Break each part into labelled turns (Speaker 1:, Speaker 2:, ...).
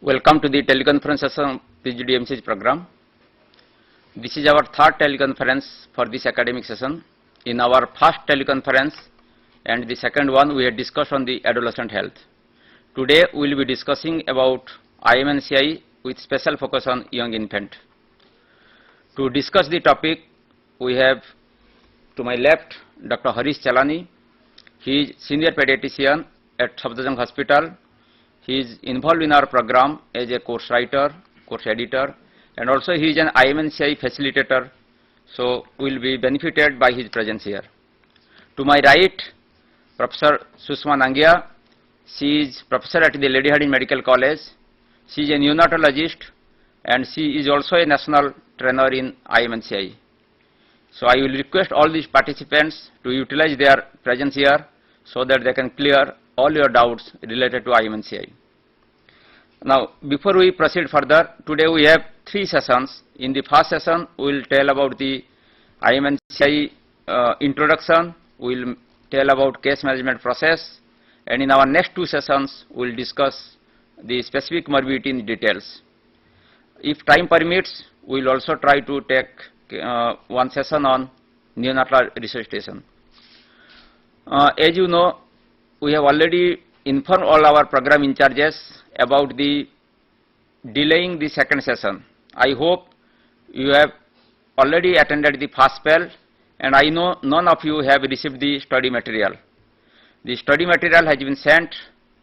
Speaker 1: Welcome to the teleconference session PGDMC's program. This is our third teleconference for this academic session. In our first teleconference and the second one, we had discussed on the adolescent health. Today we will be discussing about IMNCI with special focus on young infant. To discuss the topic, we have to my left Dr. Harish Chalani. He is senior pediatrician at Safdarjung Hospital. He is involved in our program as a course writer, course editor, and also he is an IMNCI facilitator, so we will be benefited by his presence here. To my right, Professor Sushma Nangia. She is professor at the Lady Hardinge Medical College. She is a neonatologist and she is also a national trainer in IMNCI. So I will request all these participants to utilize their presence here so that they can clear all your doubts related to IMNCI. Now, before we proceed further, today we have three sessions. In the first session, we will tell about the IMNCI introduction, we will tell about case management process, and in our next two sessions, we will discuss the specific morbidity in details. If time permits, we will also try to take one session on neonatal resuscitation. As you know, we have already informed all our program in charges about the delaying the second session. I hope you have already attended the first spell, and I know none of you have received the study material. The study material has been sent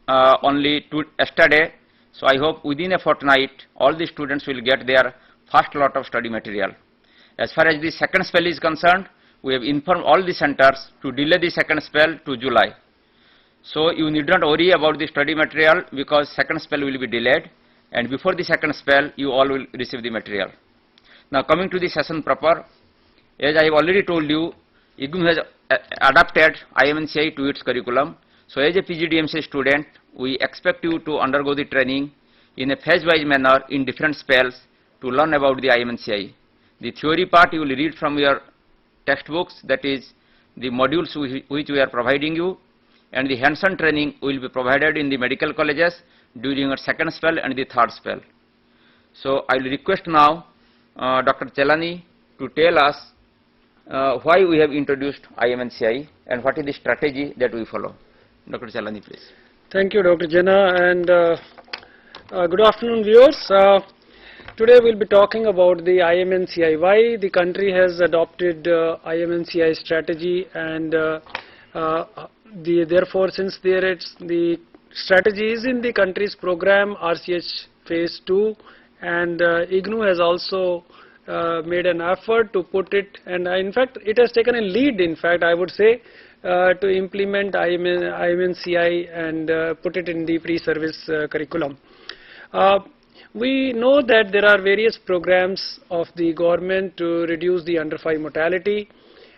Speaker 1: only yesterday, so I hope within a fortnight all the students will get their first lot of study material. As far as the second spell is concerned, we have informed all the centers to delay the second spell to July. So you need not worry about the study material because second spell will be delayed, and before the second spell you all will receive the material. Now coming to the session proper, as I have already told you, IGNU has adapted IMNCI to its curriculum. So as a PGDMC student, we expect you to undergo the training in a phase-wise manner in different spells to learn about the IMNCI. The theory part you will read from your textbooks, that is the modules which we are providing you, and the hands-on training will be provided in the medical colleges during our second spell and the third spell. So I will request now Dr. Chalani to tell us why we have introduced IMNCI and what is the strategy that we follow. Dr. Chalani, please.
Speaker 2: Thank you, Dr. Jena, and good afternoon, viewers. Today we will be talking about the IMNCI, why the country has adopted IMNCI strategy, and therefore, since the strategy is in the country's program RCH phase 2, and IGNU has also made an effort to put it, and in fact it has taken a lead, in fact I would say, to implement IMNCI and put it in the pre-service curriculum. We know that there are various programs of the government to reduce the under 5 mortality,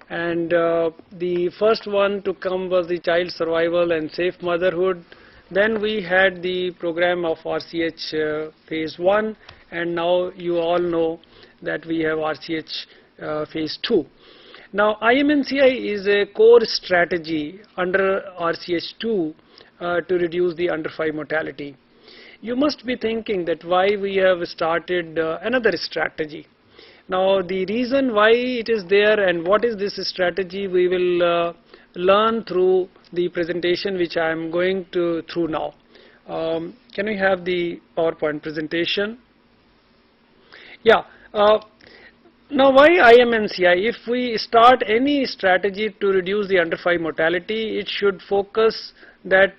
Speaker 2: and the first one to come was the child survival and safe motherhood. Then we had the program of RCH phase 1, and now you all know that we have RCH phase 2. Now IMNCI is a core strategy under RCH 2 to reduce the under 5 mortality. You must be thinking that why we have started another strategy. Now the reason why it is there and what is this strategy we will learn through the presentation which I am going through now. Can we have the PowerPoint presentation? Yeah. Now why IMNCI? If we start any strategy to reduce the under 5 mortality, it should focus that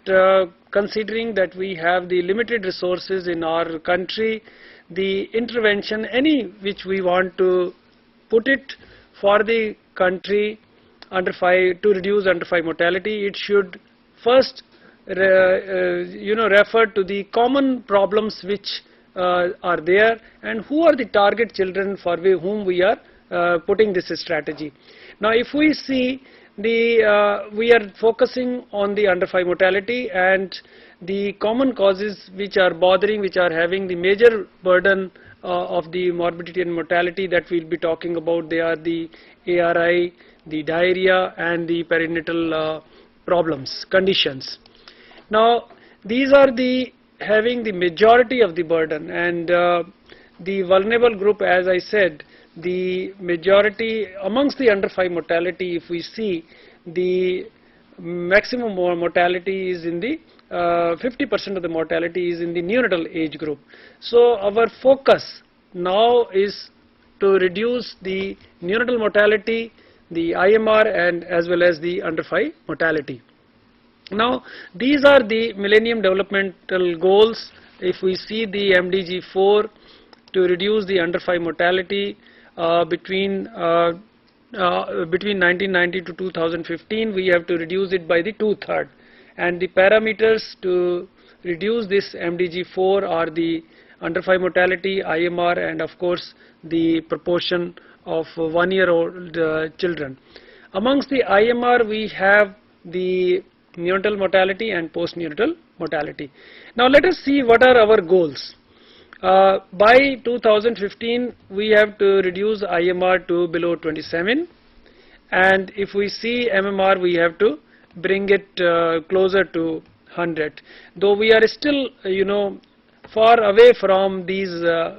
Speaker 2: considering that we have the limited resources in our country, the intervention any which we want to put it for the country under 5 to reduce under 5 mortality, it should first refer to the common problems which are there and who are the target children for whom we are putting this strategy. Now if we see we are focusing on the under 5 mortality, and the common causes which are bothering, which are having the major burden of the morbidity and mortality that we will be talking about, they are the ARI, the diarrhea and the perinatal problems, conditions. Now these are the having the majority of the burden, and the vulnerable group, as I said, the majority amongst the under 5 mortality, if we see, the maximum mortality is in the 50% of the mortality is in the neonatal age group. So our focus now is to reduce the neonatal mortality, the IMR, and as well as the under 5 mortality. Now these are the Millennium Developmental Goals. If we see the MDG 4, to reduce the under 5 mortality between 1990 to 2015, we have to reduce it by the 2/3, and the parameters to reduce this MDG 4 are the under 5 mortality, IMR, and of course the proportion of 1-year-old children. Amongst the IMR, we have the neonatal mortality and postnatal mortality. Now let us see what are our goals. By 2015, we have to reduce IMR to below 27, and if we see MMR, we have to bring it closer to 100. Though we are still, far away from these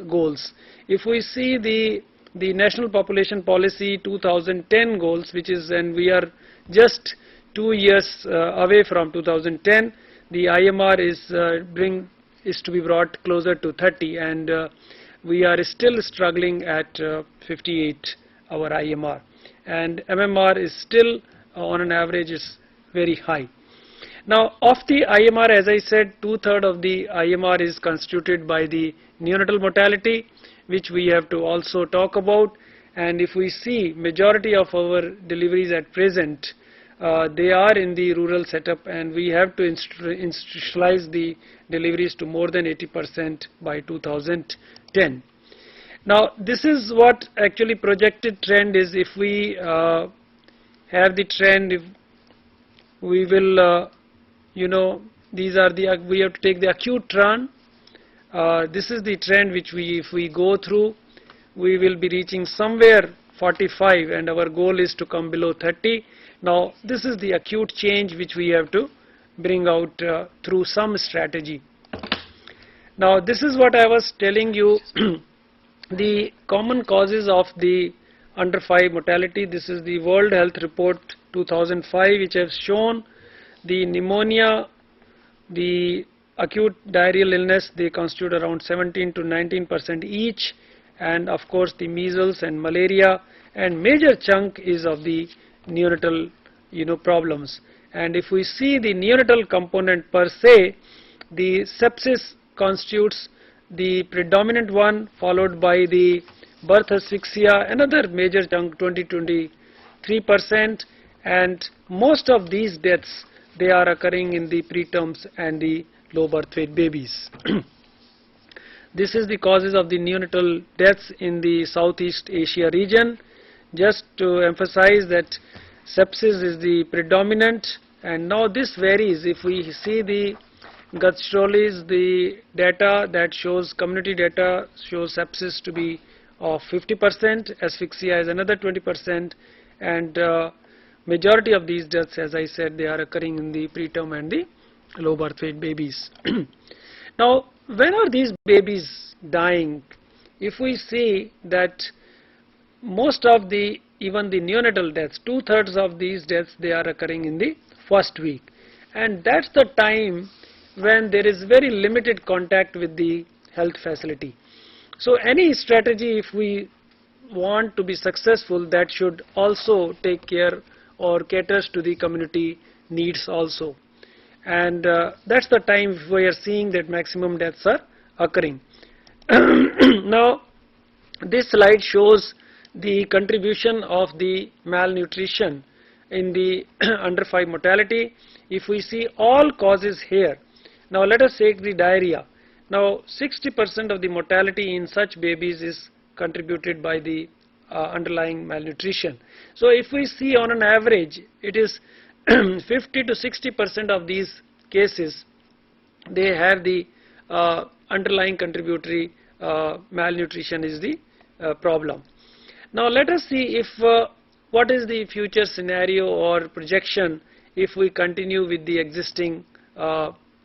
Speaker 2: goals. If we see the National Population Policy 2010 goals, which is, and we are just 2 years away from 2010, the IMR is to be brought closer to 30, and we are still struggling at 58 our IMR, and MMR is still on an average is very high. Now of the IMR, as I said, 2/3 of the IMR is constituted by the neonatal mortality, which we have to also talk about. And if we see, majority of our deliveries at present, they are in the rural setup, and we have to institutionalize the deliveries to more than 80% by 2010. Now this is what actually projected trend is. If we have the trend, if we will these are the, we have to take the acute run. This is the trend which if we go through, we will be reaching somewhere 45, and our goal is to come below 30. Now this is the acute change which we have to bring out through some strategy. Now this is what I was telling you, the common causes of the under 5 mortality. This is the World Health Report 2005, which has shown the pneumonia, the acute diarrheal illness, they constitute around 17 to 19% each, and of course the measles and malaria, and major chunk is of the neonatal problems. And if we see the neonatal component per se, the sepsis constitutes the predominant one, followed by the birth asphyxia, another major chunk, 20-23%, and most of these deaths, they are occurring in the preterms and the low birth weight babies. This is the causes of the neonatal deaths in the Southeast Asia region. Just to emphasize that sepsis is the predominant, and now this varies. If we see the Gutstroli's, the data that shows, community data shows sepsis to be of 50%, asphyxia is another 20%, and majority of these deaths, as I said, they are occurring in the preterm and the low birth weight babies. Now when are these babies dying? If we see that most of the, even the neonatal deaths, 2/3 of these deaths, they are occurring in the first week, and that's the time when there is very limited contact with the health facility. So any strategy, if we want to be successful, that should also take care or caters to the community needs also, and that's the time we are seeing that maximum deaths are occurring. Now this slide shows the contribution of the malnutrition in the under 5 mortality. If we see all causes here, now let us take the diarrhea. Now 60% of the mortality in such babies is contributed by the underlying malnutrition. So if we see on an average, it is 50 to 60% of these cases, they have the underlying contributory malnutrition is the problem. Now let us see if what is the future scenario or projection if we continue with the existing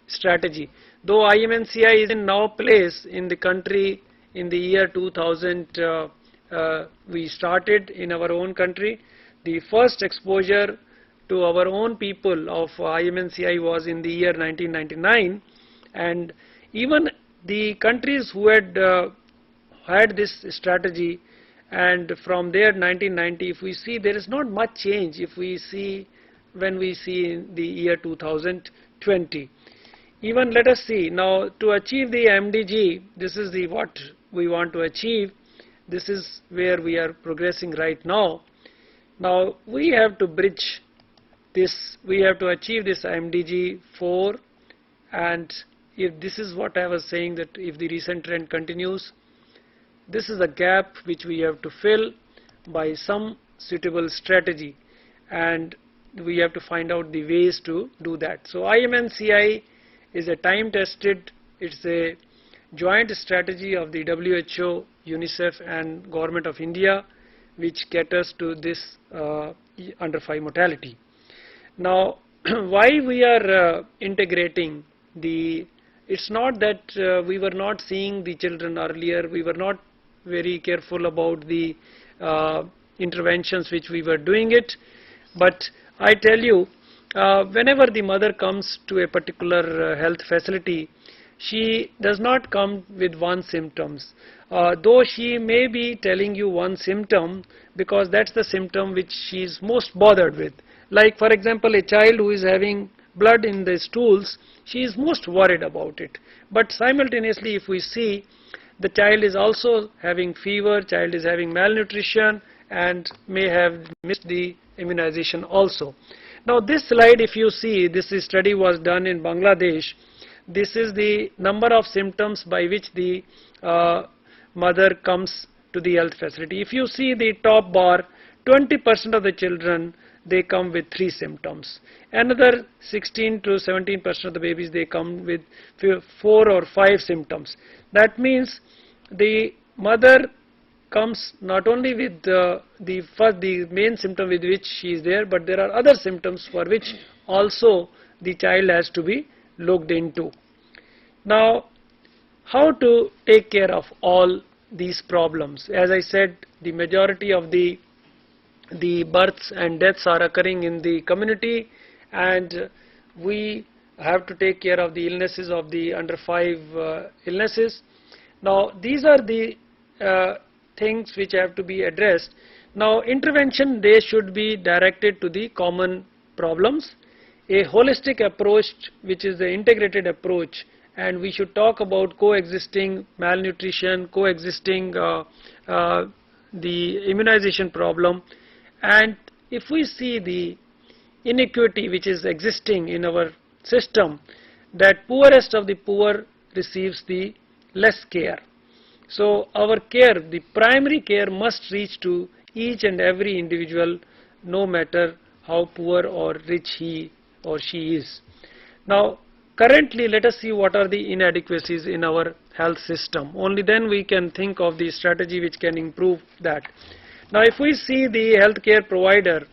Speaker 2: strategy. Though IMNCI is in now place in the country in the year 2000, we started in our own country. The first exposure to our own people of IMNCI was in the year 1999, and even the countries who had this strategy, and from there 1990, if we see, there is not much change if we see when we see in the year 2020. Even let us see now, to achieve the MDG, this is the what we want to achieve. This is where we are progressing right now. Now we have to bridge this, we have to achieve this MDG 4, and if this is what I was saying, that if the recent trend continues, this is a gap which we have to fill by some suitable strategy, and we have to find out the ways to do that. So IMNCI is a time-tested, it's a joint strategy of the WHO, UNICEF and Government of India, which caters to this under 5 mortality. Now why we are integrating the, it's not that we were not seeing the children earlier, we were not very careful about the interventions which we were doing it, but I tell you, whenever the mother comes to a particular health facility, she does not come with one symptoms, though she may be telling you one symptom because that's the symptom which she is most bothered with. Like for example, a child who is having blood in the stools, she is most worried about it. But simultaneously, if we see, the child is also having fever, child is having malnutrition, and may have missed the immunization also. Now this slide, if you see, this study was done in Bangladesh. This is the number of symptoms by which the mother comes to the health facility. If you see the top bar, 20% of the children, they come with 3 symptoms. Another 16 to 17% of the babies, they come with 4 or 5 symptoms. That means the mother comes not only with the main symptom with which she is there, but there are other symptoms for which also the child has to be looked into. Now, how to take care of all these problems? As I said, the majority of the births and deaths are occurring in the community, and we have to take care of the illnesses of the under 5 illnesses. Now these are the things which have to be addressed. Now intervention, they should be directed to the common problems. A holistic approach, which is the integrated approach, and we should talk about coexisting malnutrition, coexisting the immunization problem. And if we see the inequity which is existing in our system, that poorest of the poor receives the less care. So our care, the primary care, must reach to each and every individual, no matter how poor or rich he or she is. Now currently, let us see what are the inadequacies in our health system. Only then we can think of the strategy which can improve that. Now if we see the healthcare provider,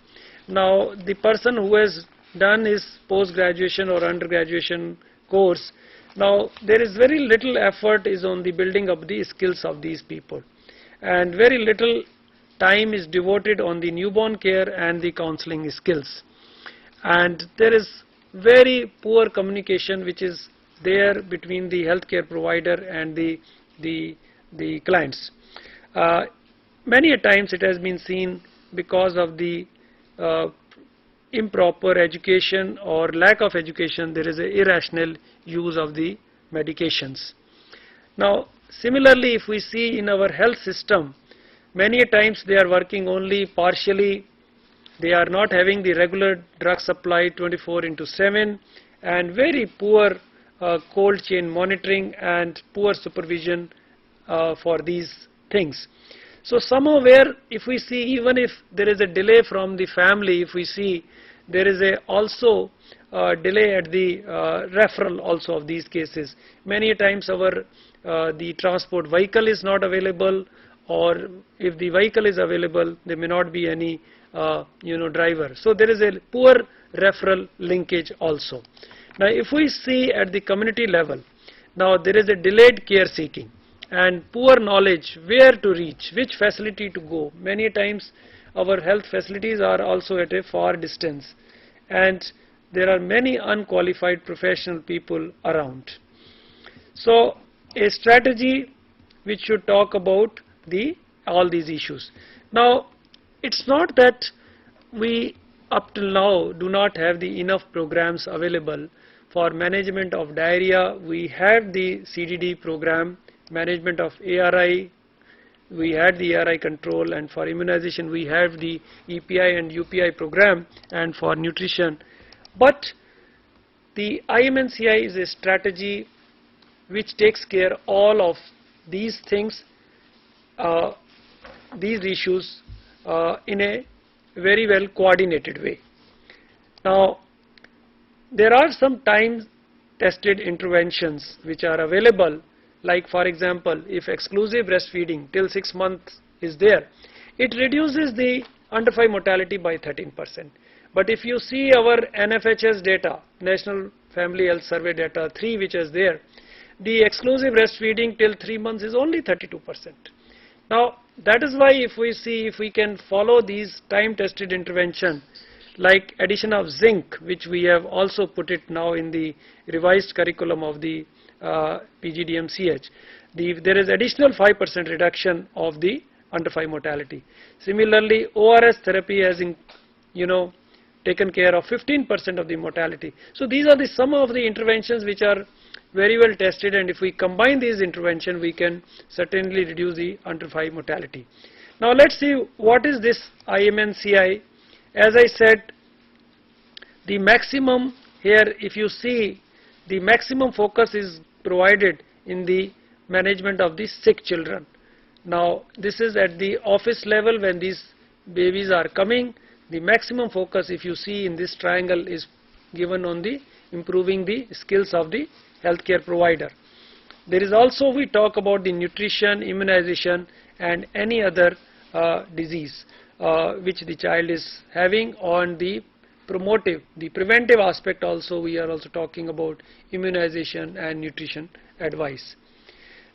Speaker 2: now the person who has done his post-graduation or undergraduation course, now there is very little effort is on the building up the skills of these people, and very little time is devoted on the newborn care and the counseling skills. And there is very poor communication which is there between the healthcare provider and the clients. Many a times it has been seen, because of the improper education or lack of education, there is an irrational use of the medications. Now similarly, if we see in our health system, many a times they are working only partially. They are not having the regular drug supply 24/7, and very poor cold chain monitoring and poor supervision for these things. So somehow where, if we see, even if there is a delay from the family, if we see, there is also delay at the referral also of these cases. Many times our the transport vehicle is not available, or if the vehicle is available, there may not be any driver. So there is a poor referral linkage also. Now if we see at the community level, now there is a delayed care seeking and poor knowledge where to reach, which facility to go. Many times our health facilities are also at a far distance, and there are many unqualified professional people around. So a strategy which should talk about all these issues. Now it's not that we up till now do not have the enough programs available for management of diarrhea. We have the CDD program, management of ARI, we had the ARI control, and for immunization we have the EPI and UPI program, and for nutrition. But the IMNCI is a strategy which takes care all of these things, these issues in a very well coordinated way. Now there are some time tested interventions which are available, like for example, if exclusive breastfeeding till 6 months is there, it reduces the under 5 mortality by 13%. But if you see our NFHS data, National Family Health Survey data 3, which is there, the exclusive breastfeeding till 3 months is only 32%. Now that is why if we see, if we can follow these time tested intervention, like addition of zinc, which we have also put it now in the revised curriculum of the PGDMCH, there is additional 5% reduction of the under 5 mortality. Similarly, ORS therapy has taken care of 15% of the mortality. So these are some of the interventions which are very well tested, and if we combine these interventions, we can certainly reduce the under 5 mortality. Now let's see what is this IMNCI. As I said, the maximum here, if you see, the maximum focus is provided in the management of the sick children. Now this is at the office level. When these babies are coming, the maximum focus, if you see in this triangle, is given on the improving the skills of the healthcare provider. There is also, we talk about the nutrition, immunization, and any other disease which the child is having. On the preventive aspect also, we are also talking about immunization and nutrition advice.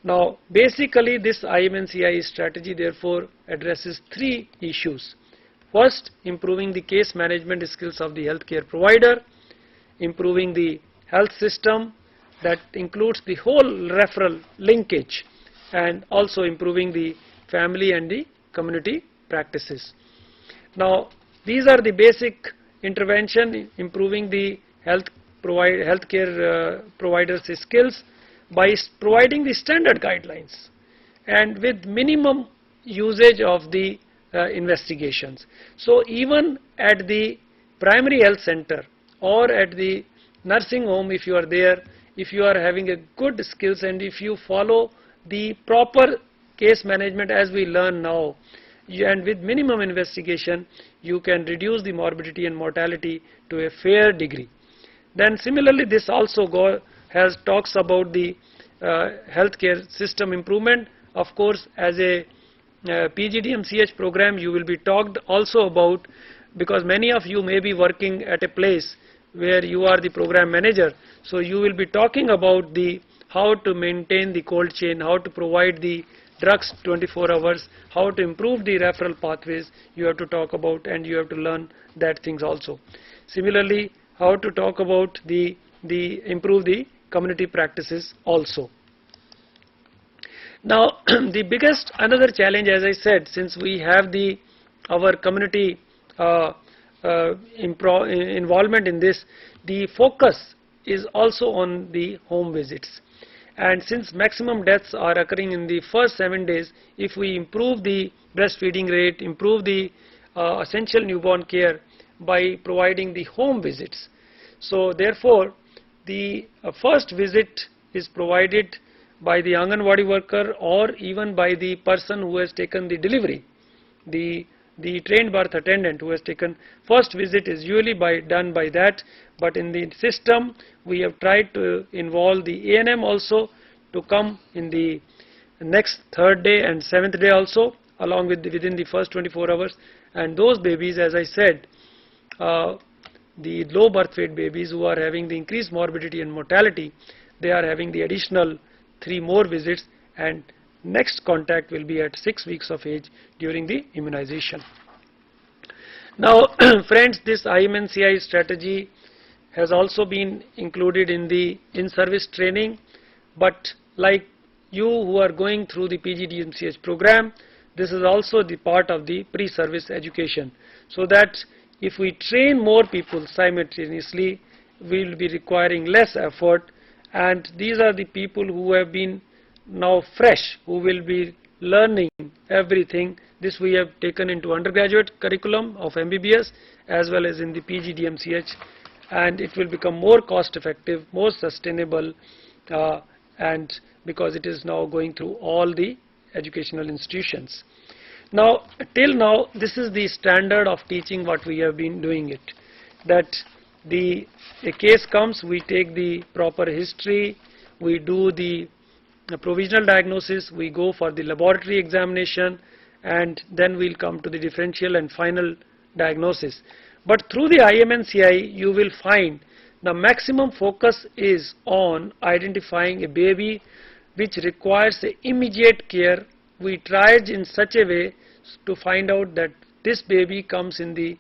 Speaker 2: Now basically this IMNCI strategy therefore addresses 3 issues. First, improving the case management skills of the healthcare provider, improving the health system, that includes the whole referral linkage, and also improving the family and the community practices. Now these are the basic intervention, improving the healthcare providers' skills by providing the standard guidelines and with minimum usage of the investigations. So even at the primary health center or at the nursing home, if you are there, if you are having a good skills and if you follow the proper case management as we learn now, and with minimum investigation, you can reduce the morbidity and mortality to a fair degree. Then similarly, this also talks about the healthcare system improvement. Of course, as a PGDMCH program, you will be talked also about, because many of you may be working at a place where you are the program manager. So you will be talking about how to maintain the cold chain, how to provide the drugs 24 hours, how to improve the referral pathways you have to talk about, and you have to learn that things also. Similarly, how to talk about improve the community practices also. Now the biggest another challenge, as I said, since we have our community involvement in this, the focus is also on the home visits. And since maximum deaths are occurring in the first 7 days, if we improve the breastfeeding rate, improve the essential newborn care by providing the home visits. So therefore, the first visit is provided by the Anganwadi worker or even by the person who has taken the delivery. The trained birth attendant who has taken first visit is usually done by that, but in the system we have tried to involve the ANM also to come in the next 3rd day and 7th day also, along with within the first 24 hours. And those babies, as I said, the low birth weight babies who are having the increased morbidity and mortality, they are having the additional 3 more visits, and next contact will be at 6 weeks of age during the immunization. Now friends, this IMNCI strategy has also been included in the in-service training, but like you who are going through the PGDMCH program, this is also the part of the pre-service education, so that if we train more people simultaneously, we will be requiring less effort, and these are the people who have been now fresh, who will be learning everything. This we have taken into undergraduate curriculum of MBBS as well as in the PGDMCH, and it will become more cost effective, more sustainable, and because it is now going through all the educational institutions. Now till now this is the standard of teaching what we have been doing it, that a case comes, we take the proper history, we do the provisional diagnosis, we go for the laboratory examination, and then we'll come to the differential and final diagnosis. But through the IMNCI you will find the maximum focus is on identifying a baby which requires immediate care. We tried in such a way to find out that this baby comes in the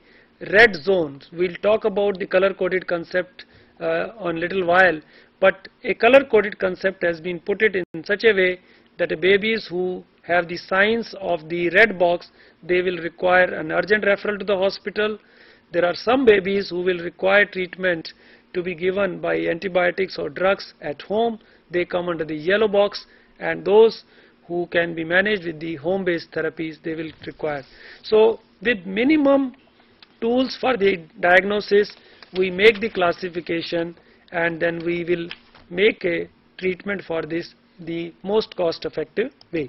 Speaker 2: red zone. We'll talk about the color coded concept on little while, but a color coded concept has been put it in such a way that the babies who have the signs of the red box, they will require an urgent referral to the hospital. There are some babies who will require treatment to be given by antibiotics or drugs at home. They come under the yellow box, and those who can be managed with the home-based therapies, they will require. So with minimum tools for the diagnosis, we make the classification, and then we will make a treatment for this the most cost-effective way.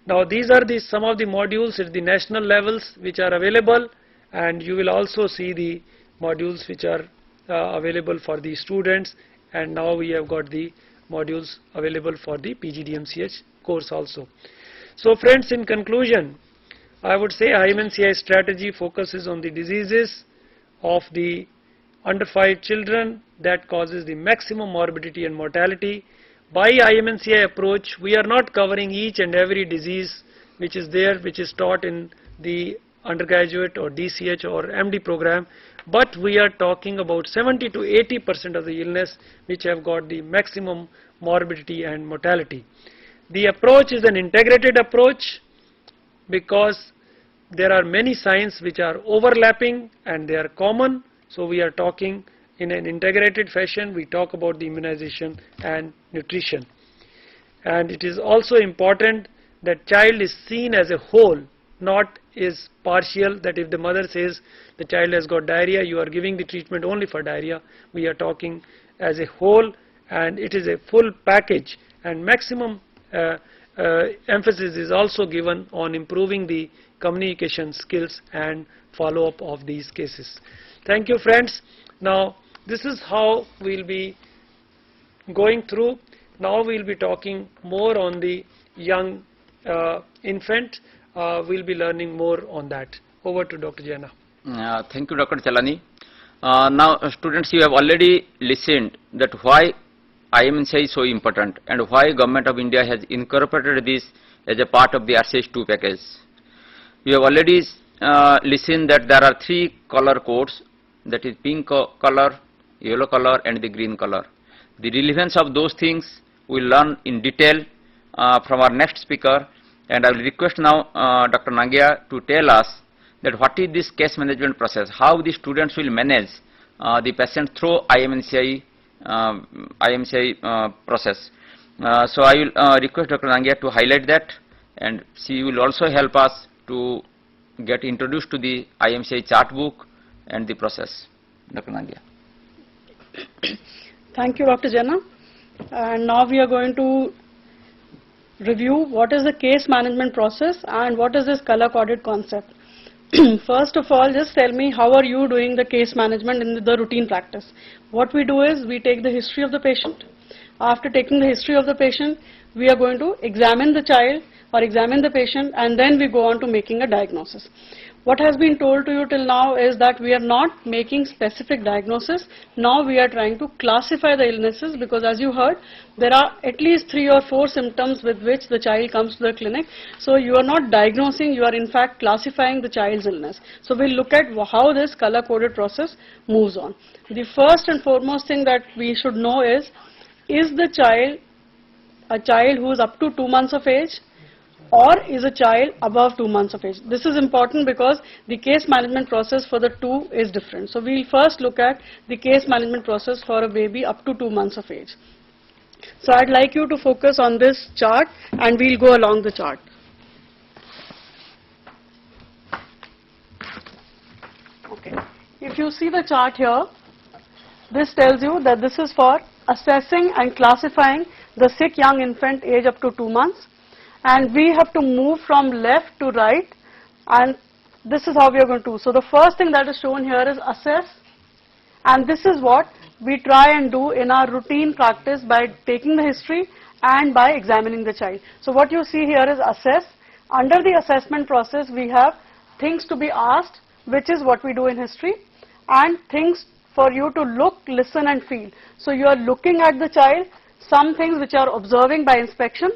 Speaker 2: Now these are some of the modules at the national levels which are available, and you will also see the modules which are available for the students, and now we have got the modules available for the PGDMCH course also. So friends, in conclusion, I would say IMNCI strategy focuses on the diseases of the under 5 children that causes the maximum morbidity and mortality. By IMNCI approach, we are not covering each and every disease which is there, which is taught in the undergraduate or DCH or MD program, but we are talking about 70 to 80% of the illness which have got the maximum morbidity and mortality. The approach is an integrated approach because there are many signs which are overlapping and they are common. So we are talking in an integrated fashion. We talk about the immunization and nutrition. And it is also important that child is seen as a whole, not is partial, that if the mother says the child has got diarrhea, you are giving the treatment only for diarrhea. We are talking as a whole, and it is a full package, and maximum emphasis is also given on improving the communication skills and follow-up of these cases. Thank you, friends. Now this is how we'll be going through. Now we'll be talking more on the young infant. We'll be learning more on that. Over to Dr. Jaina.
Speaker 1: Thank you, Dr. Chalani. Now students, you have already listened that why IMNCI is so important and why Government of India has incorporated this as a part of the RCH2 package. We have already listened that there are 3 color codes, that is pink color, yellow color and the green color. The relevance of those things we will learn in detail from our next speaker, and I will request now Dr. Nangia to tell us that what is this case management process, how the students will manage the patient through IMNCI process. So I will request Dr. Nangia to highlight that, and she will also help us to get introduced to the IMNCI chart book and the process. Dr. Nangia.
Speaker 3: Thank you, Dr. Jaina. And now we are going to review what is the case management process and what is this color-coded concept. First of all, just tell me, how are you doing the case management in the routine practice? What we do is we take the history of the patient. After taking the history of the patient, we are going to examine the child or examine the patient, and then we go on to making a diagnosis. What has been told to you till now is that we are not making specific diagnosis. Now we are trying to classify the illnesses, because as you heard, there are at least 3 or 4 symptoms with which the child comes to the clinic. So you are not diagnosing, you are in fact classifying the child's illness. So we'll look at how this color-coded process moves on. The first and foremost thing that we should know is the child a child who is up to 2 months of age, or is a child above 2 months of age? This is important because the case management process for the two is different. So we'll first look at the case management process for a baby up to 2 months of age. So I'd like you to focus on this chart and we'll go along the chart. Okay. If you see the chart here, this tells you that this is for assessing and classifying the sick young infant age up to 2 months. And we have to move from left to right, and this is how we are going to do. So the first thing that is shown here is assess, and this is what we try and do in our routine practice by taking the history and by examining the child. So what you see here is assess. Under the assessment process, we have things to be asked, which is what we do in history, and things for you to look, listen and feel. So you are looking at the child, some things which are observing by inspection,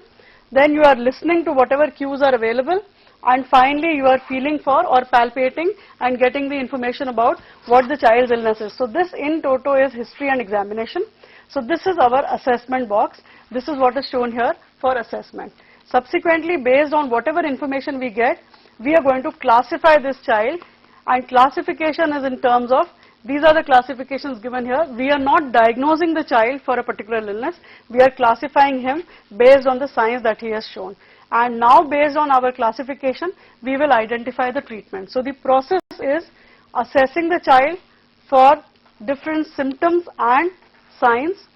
Speaker 3: then you are listening to whatever cues are available, and finally you are feeling for or palpating and getting the information about what the child's illness is. So this in toto is history and examination. So this is our assessment box. This is what is shown here for assessment. Subsequently, based on whatever information we get, we are going to classify this child, and classification is in terms of, these are the classifications given here. We are not diagnosing the child for a particular illness. We are classifying him based on the signs that he has shown. And now based on our classification, we will identify the treatment. So the process is assessing the child for different symptoms and signs.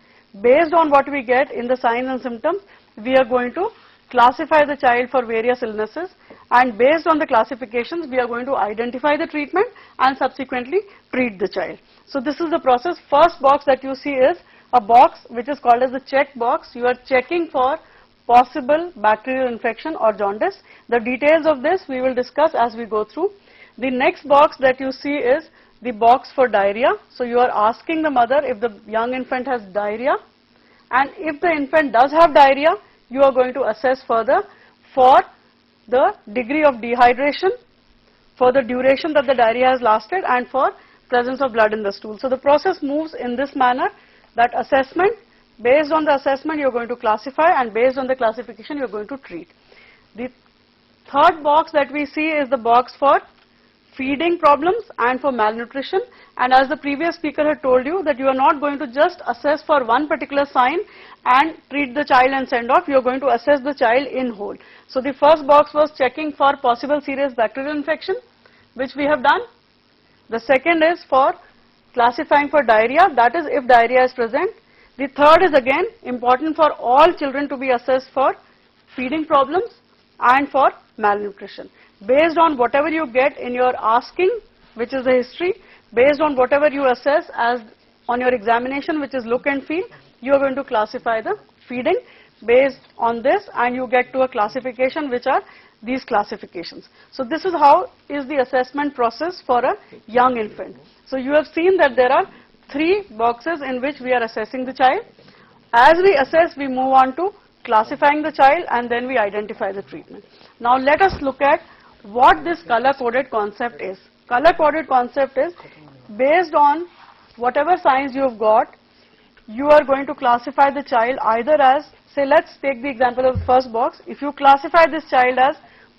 Speaker 3: Based on what we get in the signs and symptoms, we are going to classify the child for various illnesses, and based on the classifications we are going to identify the treatment and subsequently treat the child. So this is the process. First box that you see is a box which is called as the check box. You are checking for possible bacterial infection or jaundice. The details of this we will discuss as we go through. The next box that you see is the box for diarrhea. So you are asking the mother if the young infant has diarrhea, and if the infant does have diarrhea, you are going to assess further for the degree of dehydration, for the duration that the diarrhea has lasted, and for presence of blood in the stool. So the process moves in this manner, that assessment, based on the assessment you are going to classify, and based on the classification you are going to treat. The third box that we see is the box for feeding problems and for malnutrition, and as the previous speaker had told you, that you are not going to just assess for one particular sign and treat the child and send off. You are going to assess the child in whole. So the first box was checking for possible serious bacterial infection, which we have done. The second is for classifying for diarrhea, that is if diarrhea is present. The third is again important for all children to be assessed for feeding problems and for malnutrition. Based on whatever you get in your asking, which is the history, based on whatever you assess as on your examination, which is look and feel, you are going to classify the feeding based on this, and you get to a classification which are these classifications. So this is how is the assessment process for a young infant. So you have seen that there are 3 boxes in which we are assessing the child. As we assess, we move on to classifying the child, and then we identify the treatment. Now let us look at what this color-coded concept is. Color-coded concept is based on whatever signs you have got, you are going to classify the child either as, say let's take the example of the first box. If you classify this child as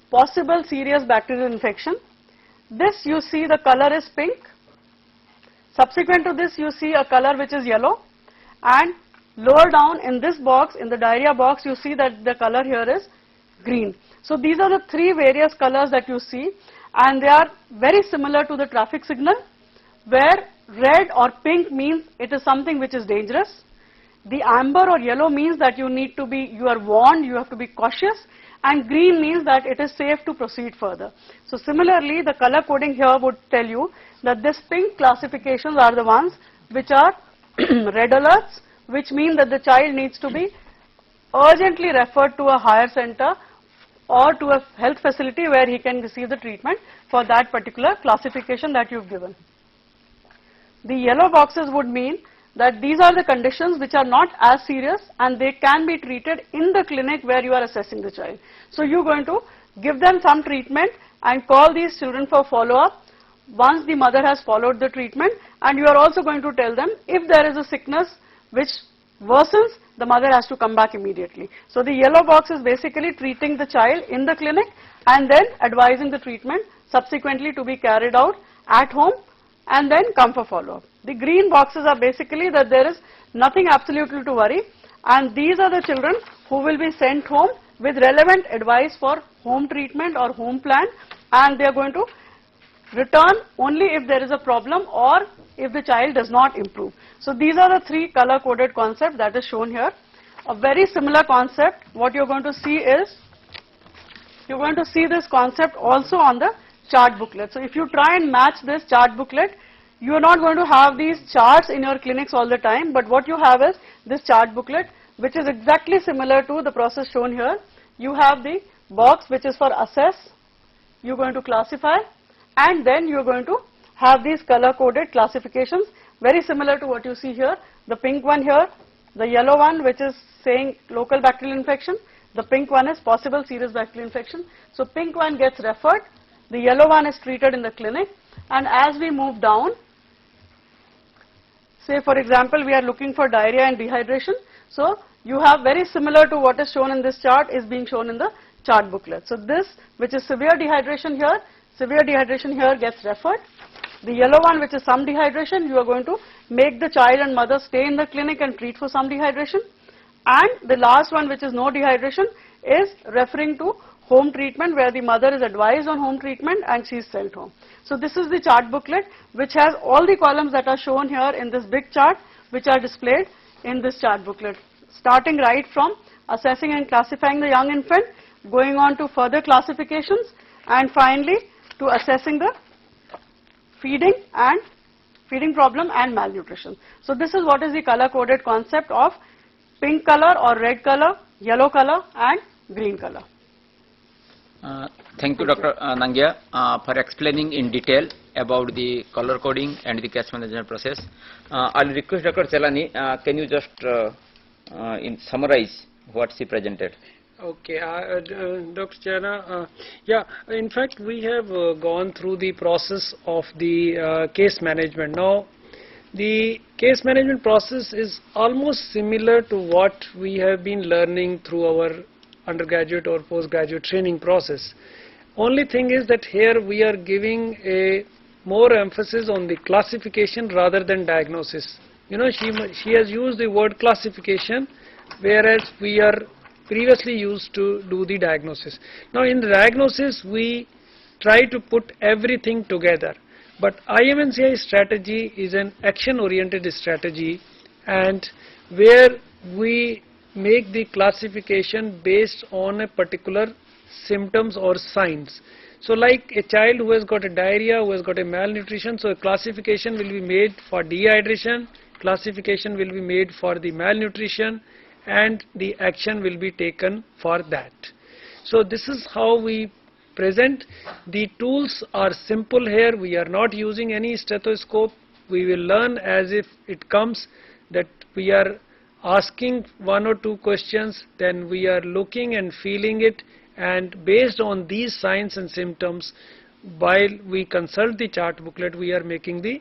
Speaker 3: possible serious bacterial infection, this you see the color is pink. Subsequent to this you see a color which is yellow, and lower down in this box, in the diarrhea box, you see that the color here is green. So these are the 3 various colors that you see, and they are very similar to the traffic signal, where red or pink means it is something which is dangerous. The amber or yellow means that you are warned, you have to be cautious, and green means that it is safe to proceed further. So similarly, the color coding here would tell you that this pink classifications are the ones which are red alerts, which mean that the child needs to be urgently referred to a higher center or to a health facility where he can receive the treatment for that particular classification that you've given. The yellow boxes would mean that these are the conditions which are not as serious and they can be treated in the clinic where you are assessing the child. So you're going to give them some treatment and call these children for follow-up once the mother has followed the treatment, and you are also going to tell them if there is a sickness which worsens, the mother has to come back immediately. So the yellow box is basically treating the child in the clinic and then advising the treatment subsequently to be carried out at home and then come for follow-up. The green boxes are basically that there is nothing absolutely to worry, and these are the children who will be sent home with relevant advice for home treatment or home plan, and they are going to return only if there is a problem or if the child does not improve. So these are the three color-coded concepts that is shown here. A very similar concept, what you're going to see is, you're going to see this concept also on the chart booklet. So if you try and match this chart booklet, you are not going to have these charts in your clinics all the time, but what you have is this chart booklet, which is exactly similar to the process shown here. You have the box which is for assess, you're going to classify, and then you're going to have these color-coded classifications, very similar to what you see here. The pink one here, the yellow one which is saying local bacterial infection, the pink one is possible serious bacterial infection. So pink one gets referred, the yellow one is treated in the clinic, and as we move down, say for example we are looking for diarrhea and dehydration, so you have very similar to what is shown in this chart is being shown in the chart booklet. So this which is severe dehydration here gets referred. The yellow one which is some dehydration, you are going to make the child and mother stay in the clinic and treat for some dehydration. And the last one which is no dehydration is referring to home treatment where the mother is advised on home treatment and she is sent home. So this is the chart booklet which has all the columns that are shown here in this big chart which are displayed in this chart booklet. Starting right from assessing and classifying the young infant, going on to further classifications, and finally to assessing the feeding problem and malnutrition. So this is what is the color coded concept of pink color or red color, yellow color and green color.
Speaker 1: Thank you, Dr. Nangia, for explaining in detail about the color coding and the case management process. I'll request Dr. Chelani, can you just summarize what she presented?
Speaker 2: Okay, Dr. Chana, yeah, in fact we have gone through the process of the case management. Now, the case management process is almost similar to what we have been learning through our undergraduate or postgraduate training process. Only thing is that here we are giving a more emphasis on the classification rather than diagnosis. You know, she has used the word classification, whereas we are previously used to do the diagnosis. Now in the diagnosis we try to put everything together, but IMNCI strategy is an action oriented strategy, and where we make the classification based on a particular symptoms or signs. So like a child who has got a diarrhea, who has got a malnutrition, so a classification will be made for dehydration, classification will be made for the malnutrition, and the action will be taken for that. So this is how we present. The tools are simple here. We are not using any stethoscope. We will learn as if it comes, that we are asking one or two questions, then we are looking and feeling it, and based on these signs and symptoms, while we consult the chart booklet, we are making the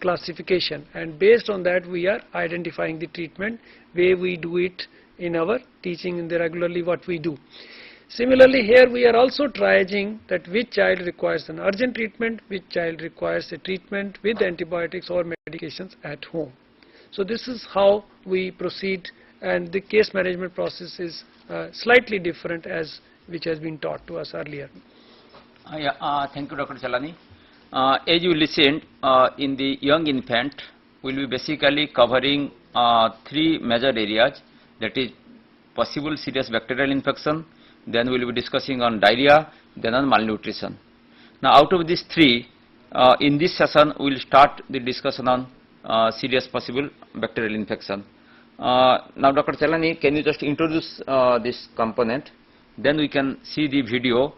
Speaker 2: classification, and based on that we are identifying the treatment way we do it in our teaching in the regularly what we do. Similarly here we are also triaging that which child requires an urgent treatment, which child requires a treatment with antibiotics or medications at home. So this is how we proceed, and the case management process is slightly different as which has been taught to us earlier.
Speaker 1: Thank you, Dr. Chelani. As you listened, in the young infant, we will be basically covering three major areas, that is possible serious bacterial infection, then we will be discussing on diarrhea, then on malnutrition. Now out of these three, in this session we will start the discussion on serious possible bacterial infection. Now Dr. Chelani, can you just introduce this component then we can see the video,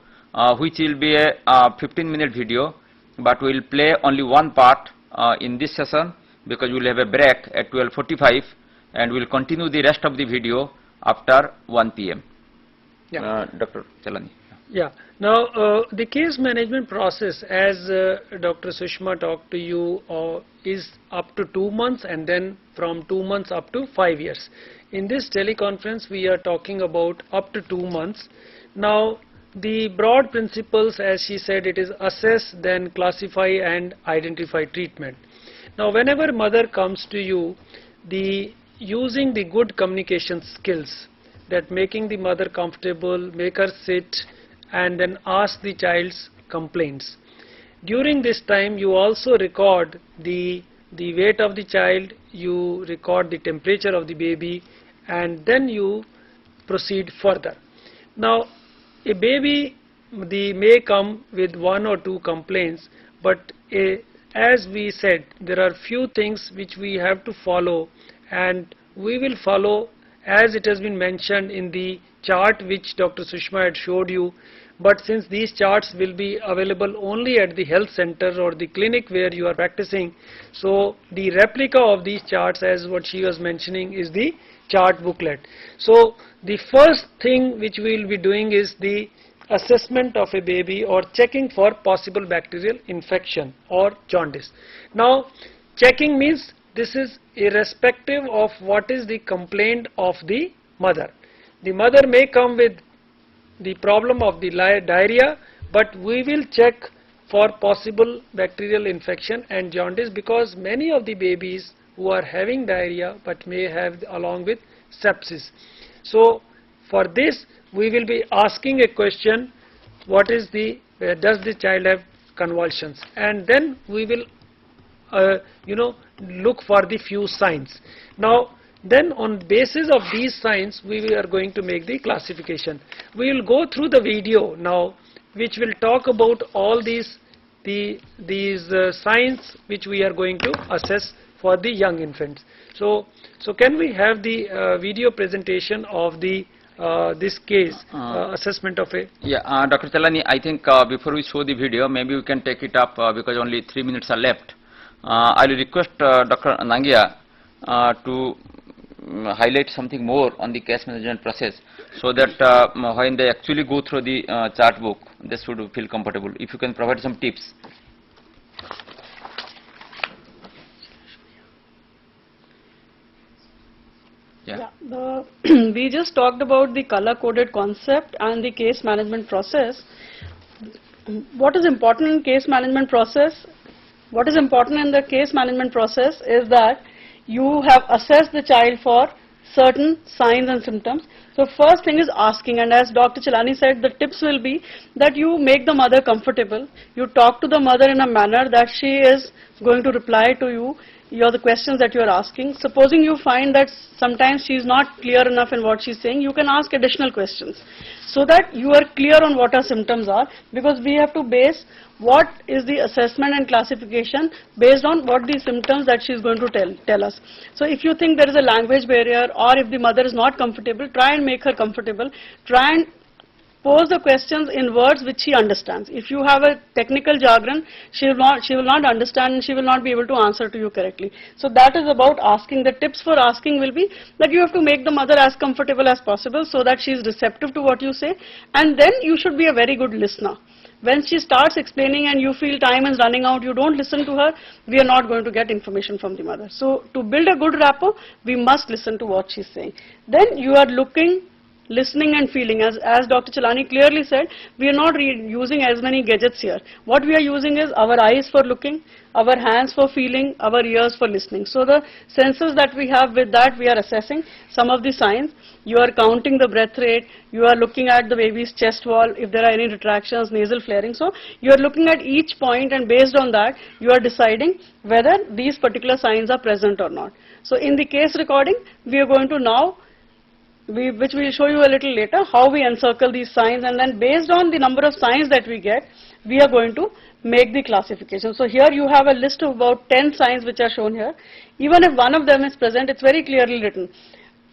Speaker 1: which will be a 15-minute video, but we will play only one part in this session, because we will have a break at 12:45, and we will continue the rest of the video after 1 p.m.
Speaker 2: Yeah.
Speaker 1: Dr. Chalani.
Speaker 2: Yeah. Now, the case management process, as Dr. Sushma talked to you, is up to 2 months, and then from 2 months up to 5 years. In this teleconference, we are talking about up to 2 months. Now, the broad principles, as she said, it is assess, then classify and identify treatment. Now, whenever mother comes to you, using the good communication skills, that making the mother comfortable, make her sit, and then ask the child's complaints. During this time, you also record the weight of the child, you record the temperature of the baby, and then you proceed further. Now, a baby may come with 1 or 2 complaints, but as we said, there are few things which we have to follow, and we will follow as it has been mentioned in the chart which Dr. Sushma had showed you. But since these charts will be available only at the health center or the clinic where you are practicing, so the replica of these charts, as what she was mentioning, is the chart booklet. So the first thing which we will be doing is the assessment of a baby, or checking for possible bacterial infection or jaundice. Now, checking means this is irrespective of what is the complaint of the mother. The mother may come with the problem of the diarrhea, but we will check for possible bacterial infection and jaundice, because many of the babies who are having diarrhea but may have along with sepsis. So for this we will be asking a question, what is does the child have convulsions, and then we will look for the few signs. Now, then on basis of these signs we are going to make the classification. We will go through the video now, which will talk about all these signs which we are going to assess for the young infants. So can we have the video presentation of this case assessment of a...
Speaker 1: Yeah, Dr. Chalani, I think before we show the video, maybe we can take it up because only 3 minutes are left. I will request Dr. Nangia to highlight something more on the case management process, so that when they actually go through the chart book, they should feel comfortable. If you can provide some tips. Yeah.
Speaker 3: We just talked about the color-coded concept and the case management process. What is important in case management process? What is important in the case management process is that you have assessed the child for certain signs and symptoms. So first thing is asking, and as Dr. Chalani said, the tips will be that you make the mother comfortable. You talk to the mother in a manner that she is going to reply to you the questions that you are asking. Supposing you find that sometimes she is not clear enough in what she is saying, you can ask additional questions so that you are clear on what her symptoms are, because we have to base what is the assessment and classification based on what the symptoms that she is going to tell us. So if you think there is a language barrier, or if the mother is not comfortable, try and make her comfortable. Try and pose the questions in words which she understands. If you have a technical jargon, she will not understand, and she will not be able to answer to you correctly. So that is about asking. The tips for asking will be that you have to make the mother as comfortable as possible so that she is receptive to what you say, and then you should be a very good listener. When she starts explaining and you feel time is running out, you don't listen to her, we are not going to get information from the mother. So to build a good rapport, we must listen to what she's saying. Then you are listening and feeling. As Dr. Chalani clearly said, we are not using as many gadgets here. What we are using is our eyes for looking, our hands for feeling, our ears for listening. So the senses that we have, with that we are assessing some of the signs. You are counting the breath rate, you are looking at the baby's chest wall, if there are any retractions, nasal flaring. So you are looking at each point, and based on that you are deciding whether these particular signs are present or not. So in the case recording, we are going to now, which we will show you a little later, how we encircle these signs, and then based on the number of signs that we get, we are going to make the classification. So here you have a list of about 10 signs which are shown here. Even if one of them is present, it's very clearly written.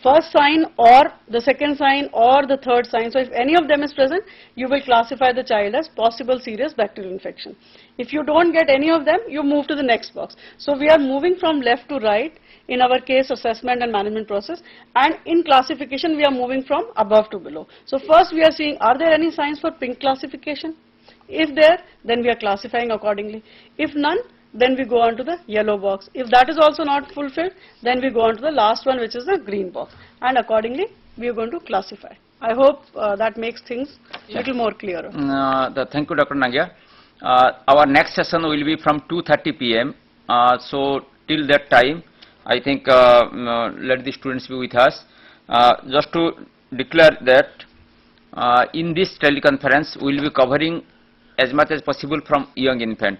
Speaker 3: first sign or the second sign or the third sign. So if any of them is present, you will classify the child as possible serious bacterial infection. If you don't get any of them, you move to the next box. So we are moving from left to right in our case assessment and management process, and in classification we are moving from above to below. So first we are seeing, are there any signs for pink classification? If there, then we are classifying accordingly. If none, then we go on to the yellow box. If that is also not fulfilled, then we go on to the last one, which is the green box, and accordingly we are going to classify. I hope that makes things little more clearer.
Speaker 1: Thank you, Dr. Nangia. Our next session will be from 2:30 p.m. So till that time, I think let the students be with us. Just to declare that in this teleconference, we will be covering as much as possible from young infant.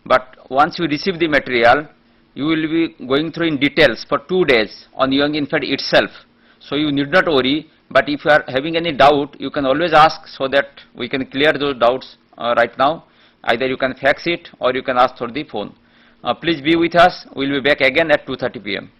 Speaker 1: But once you receive the material, you will be going through in details for 2 days on young infant itself. So you need not worry, but if you are having any doubt, you can always ask so that we can clear those doubts right now. Either you can fax it or you can ask through the phone. Please be with us. We will be back again at 2:30 p.m.